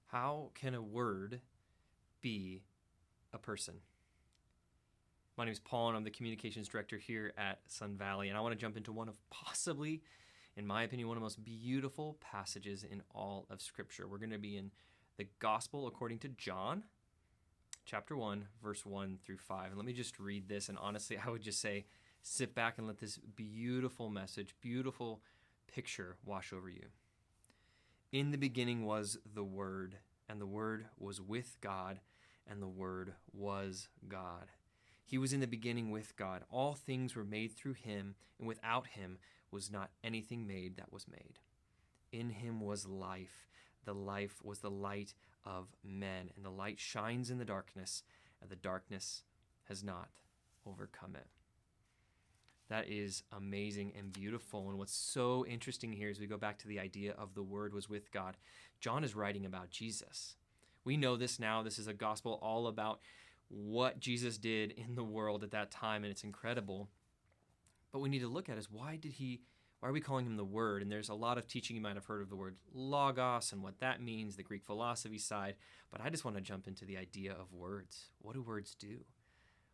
How can a word be a person? My name is Paul, and I'm the communications director here at Sun Valley, and I want to jump into one of possibly, in my opinion, one of the most beautiful passages in all of Scripture. We're going to be in the Gospel according to John, chapter 1, verse 1 through 5. And let me just read this, and honestly, I would just say, sit back and let this beautiful message, beautiful picture wash over you. In the beginning was the Word, and the Word was with God, and the Word was God. He was in the beginning with God. All things were made through him, and without him was not anything made that was made. In him was life. The life was the light of men, and the light shines in the darkness, and the darkness has not overcome it. That is amazing and beautiful. And what's so interesting here is we go back to the idea of the Word was with God. John is writing about Jesus. We know this now. This is a gospel all about what Jesus did in the world at that time, and it's incredible. But we need to look at is why are we calling him the Word? And there's a lot of teaching. You might have heard of the word logos and what that means, the Greek philosophy side. But I just want to jump into the idea of words. What do words do?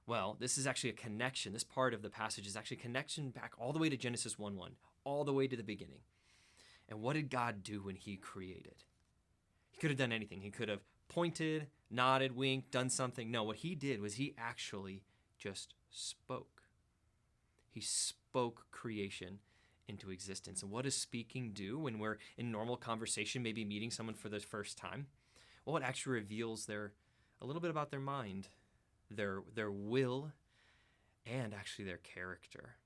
Well, this is actually a connection. This part of the passage is actually a connection back all the way to Genesis 1:1, all the way to the beginning. And what did God do when he created? He could have done anything. He could have pointed, nodded, winked, done something. No, what he did was he actually just spoke. He spoke creation into existence. And what does speaking do when we're in normal conversation, maybe meeting someone for the first time? Well, it actually reveals a little bit about their mind, their will, and actually their character.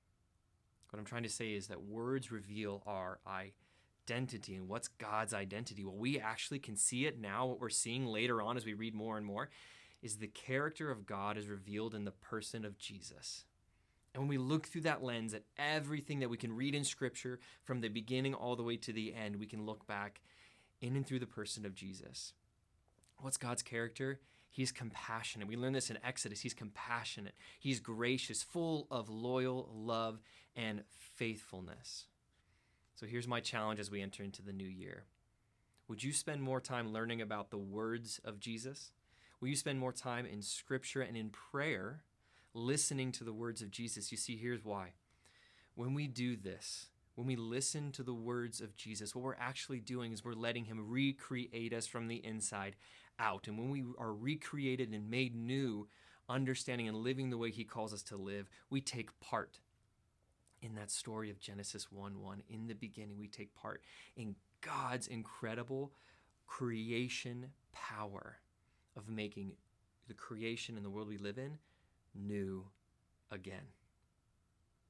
What I'm trying to say is that words reveal our identity. And what's God's identity? Well, we actually can see it now. What we're seeing later on as we read more and more is the character of God is revealed in the person of Jesus. And when we look through that lens at everything that we can read in Scripture from the beginning all the way to the end, we can look back in and through the person of Jesus. What's God's character? He's compassionate. We learn this in Exodus. He's compassionate. He's gracious, full of loyal love and faithfulness. So here's my challenge as we enter into the new year. Would you spend more time learning about the words of Jesus? Will you spend more time in Scripture and in prayer, listening to the words of Jesus? You see, here's why. When we do this, when we listen to the words of Jesus, what we're actually doing is we're letting him recreate us from the inside out. And when we are recreated and made new, understanding and living the way he calls us to live, we take part in that story of Genesis 1:1. In the beginning, we take part in God's incredible creation power of making the creation and the world we live in new again.